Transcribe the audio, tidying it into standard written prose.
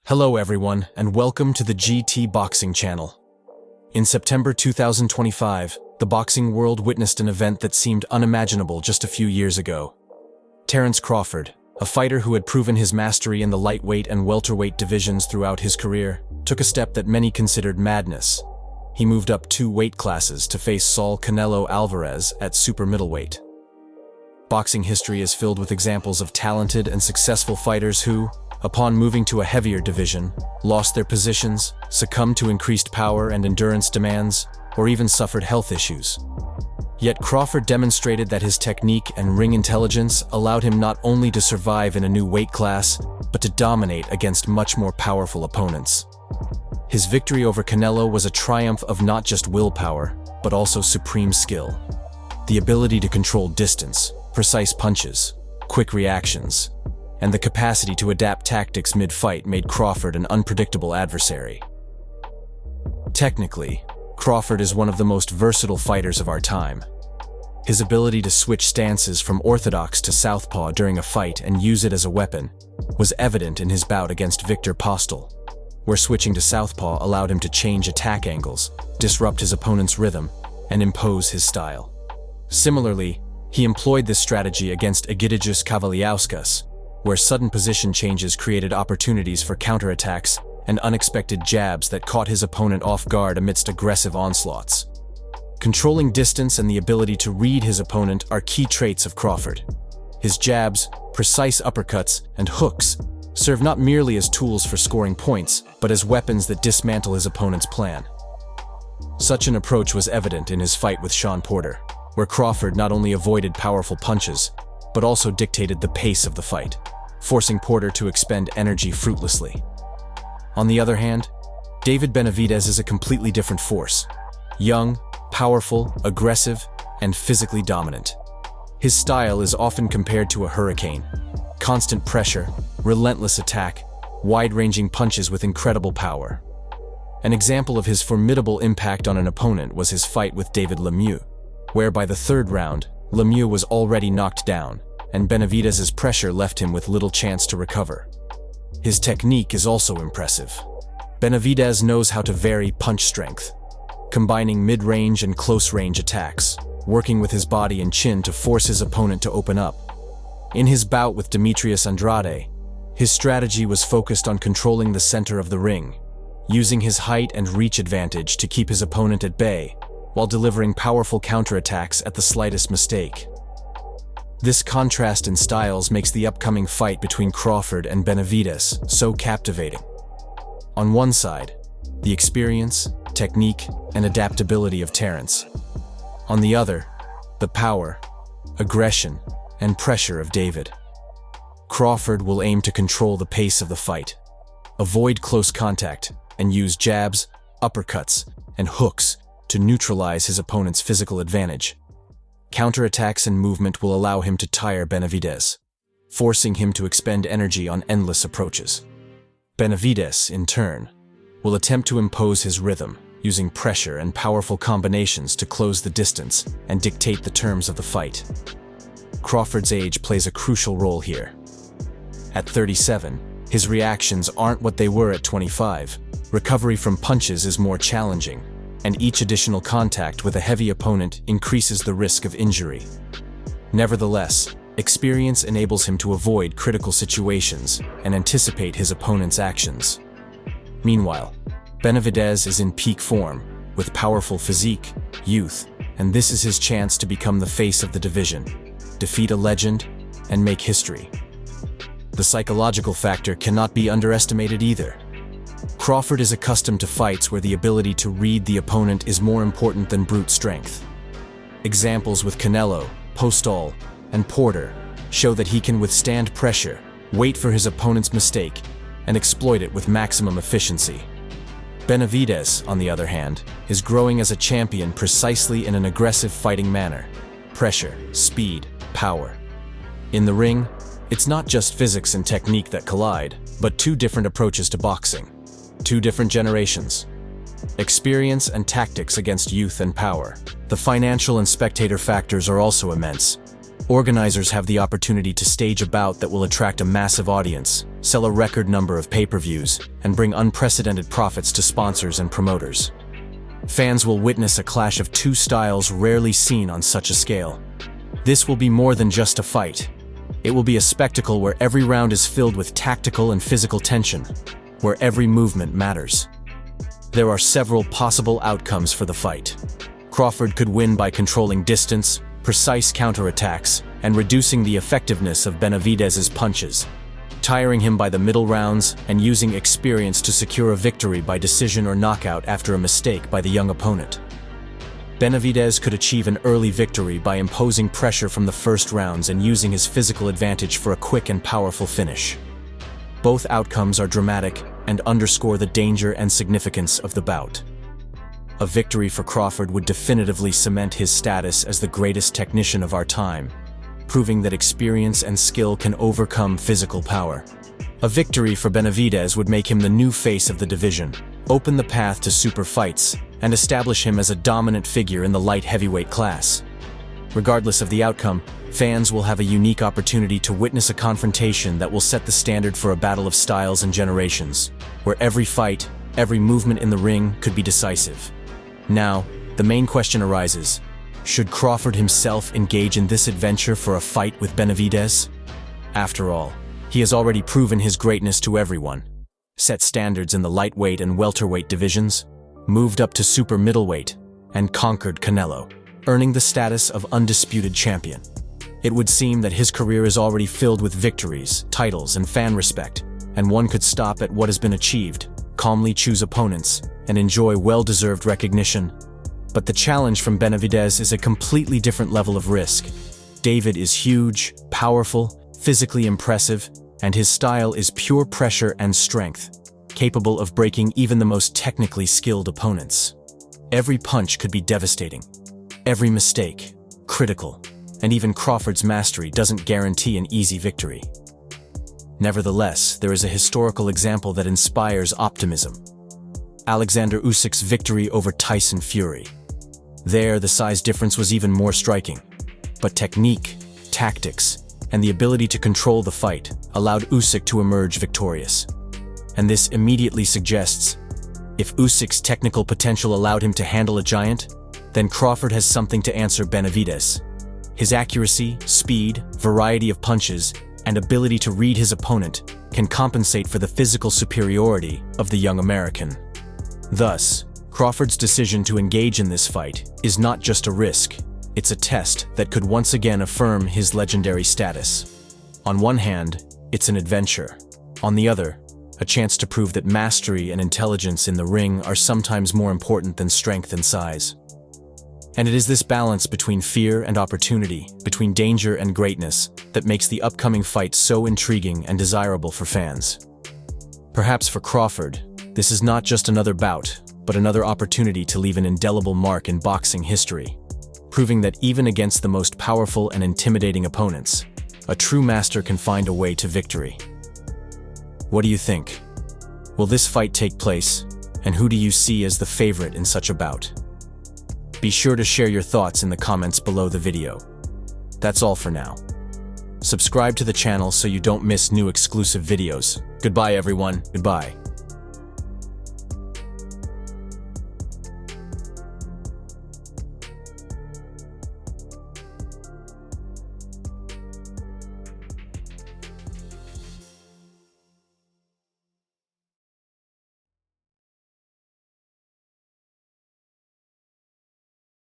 Hello everyone, and welcome to the GT Boxing channel. In September 2025, the boxing world witnessed an event that seemed unimaginable just a few years ago. Terence Crawford, a fighter who had proven his mastery in the lightweight and welterweight divisions throughout his career, took a step that many considered madness. He moved up 2 weight classes to face Saul Canelo Alvarez at super middleweight. Boxing history is filled with examples of talented and successful fighters who, upon moving to a heavier division, lost their positions, succumbed to increased power and endurance demands, or even suffered health issues. Yet Crawford demonstrated that his technique and ring intelligence allowed him not only to survive in a new weight class, but to dominate against much more powerful opponents. His victory over Canelo was a triumph of not just willpower, but also supreme skill. The ability to control distance, precise punches, quick reactions, and the capacity to adapt tactics mid-fight made Crawford an unpredictable adversary. Technically, Crawford is one of the most versatile fighters of our time. His ability to switch stances from orthodox to southpaw during a fight and use it as a weapon was evident in his bout against Victor Postol, where switching to southpaw allowed him to change attack angles, disrupt his opponent's rhythm, and impose his style. Similarly, he employed this strategy against Egidijus Kavaliauskas, where sudden position changes created opportunities for counterattacks and unexpected jabs that caught his opponent off guard amidst aggressive onslaughts. Controlling distance and the ability to read his opponent are key traits of Crawford. His jabs, precise uppercuts, and hooks serve not merely as tools for scoring points, but as weapons that dismantle his opponent's plan. Such an approach was evident in his fight with Shawn Porter, where Crawford not only avoided powerful punches, but also dictated the pace of the fight, forcing Porter to expend energy fruitlessly. On the other hand, David Benavidez is a completely different force. Young, powerful, aggressive, and physically dominant. His style is often compared to a hurricane. Constant pressure, relentless attack, wide-ranging punches with incredible power. An example of his formidable impact on an opponent was his fight with David Lemieux, where by the 3rd round, Lemieux was already knocked down, and Benavidez's pressure left him with little chance to recover. His technique is also impressive. Benavidez knows how to vary punch strength, combining mid-range and close-range attacks, working with his body and chin to force his opponent to open up. In his bout with Demetrius Andrade, his strategy was focused on controlling the center of the ring, using his height and reach advantage to keep his opponent at bay, while delivering powerful counterattacks at the slightest mistake. This contrast in styles makes the upcoming fight between Crawford and Benavidez so captivating. On one side, the experience, technique, and adaptability of Terence. On the other, the power, aggression, and pressure of David. Crawford will aim to control the pace of the fight, avoid close contact, and use jabs, uppercuts, and hooks to neutralize his opponent's physical advantage. Counterattacks and movement will allow him to tire Benavidez, forcing him to expend energy on endless approaches. Benavidez, in turn, will attempt to impose his rhythm, using pressure and powerful combinations to close the distance and dictate the terms of the fight. Crawford's age plays a crucial role here. At 37, his reactions aren't what they were at 25. Recovery from punches is more challenging, and each additional contact with a heavy opponent increases the risk of injury. Nevertheless, experience enables him to avoid critical situations and anticipate his opponent's actions. Meanwhile, Benavidez is in peak form, with powerful physique, youth, and this is his chance to become the face of the division, defeat a legend, and make history. The psychological factor cannot be underestimated either. Crawford is accustomed to fights where the ability to read the opponent is more important than brute strength. Examples with Canelo, Postol, and Porter show that he can withstand pressure, wait for his opponent's mistake, and exploit it with maximum efficiency. Benavidez, on the other hand, is growing as a champion precisely in an aggressive fighting manner. Pressure, speed, power. In the ring, it's not just physics and technique that collide, but 2 different approaches to boxing. 2 different generations. Experience and tactics against youth and power. The financial and spectator factors are also immense. Organizers have the opportunity to stage a bout that will attract a massive audience, sell a record number of pay-per-views, and bring unprecedented profits to sponsors and promoters. Fans will witness a clash of two styles rarely seen on such a scale. This will be more than just a fight. It will be a spectacle where every round is filled with tactical and physical tension, where every movement matters. There are several possible outcomes for the fight. Crawford could win by controlling distance, precise counterattacks, and reducing the effectiveness of Benavidez's punches, tiring him by the middle rounds and using experience to secure a victory by decision or knockout after a mistake by the young opponent. Benavidez could achieve an early victory by imposing pressure from the first rounds and using his physical advantage for a quick and powerful finish. Both outcomes are dramatic and underscore the danger and significance of the bout. A victory for Crawford would definitively cement his status as the greatest technician of our time, proving that experience and skill can overcome physical power. A victory for Benavidez would make him the new face of the division, open the path to super fights, and establish him as a dominant figure in the light heavyweight class. Regardless of the outcome, fans will have a unique opportunity to witness a confrontation that will set the standard for a battle of styles and generations, where every fight, every movement in the ring could be decisive. Now, the main question arises: should Crawford himself engage in this adventure for a fight with Benavidez? After all, he has already proven his greatness to everyone, set standards in the lightweight and welterweight divisions, moved up to super middleweight, and conquered Canelo, earning the status of undisputed champion. It would seem that his career is already filled with victories, titles, and fan respect, and one could stop at what has been achieved, calmly choose opponents, and enjoy well-deserved recognition. But the challenge from Benavidez is a completely different level of risk. David is huge, powerful, physically impressive, and his style is pure pressure and strength, capable of breaking even the most technically skilled opponents. Every punch could be devastating, every mistake critical, and even Crawford's mastery doesn't guarantee an easy victory. Nevertheless, there is a historical example that inspires optimism: Alexander Usyk's victory over Tyson Fury. There, the size difference was even more striking, but technique, tactics, and the ability to control the fight allowed Usyk to emerge victorious. And this immediately suggests, if Usyk's technical potential allowed him to handle a giant, then Crawford has something to answer Benavidez. His accuracy, speed, variety of punches, and ability to read his opponent can compensate for the physical superiority of the young American. Thus, Crawford's decision to engage in this fight is not just a risk, it's a test that could once again affirm his legendary status. On one hand, it's an adventure. On the other, a chance to prove that mastery and intelligence in the ring are sometimes more important than strength and size. And it is this balance between fear and opportunity, between danger and greatness, that makes the upcoming fight so intriguing and desirable for fans. Perhaps for Crawford, this is not just another bout, but another opportunity to leave an indelible mark in boxing history, proving that even against the most powerful and intimidating opponents, a true master can find a way to victory. What do you think? Will this fight take place, and who do you see as the favorite in such a bout? Be sure to share your thoughts in the comments below the video. That's all for now. Subscribe to the channel so you don't miss new exclusive videos. Goodbye everyone, goodbye.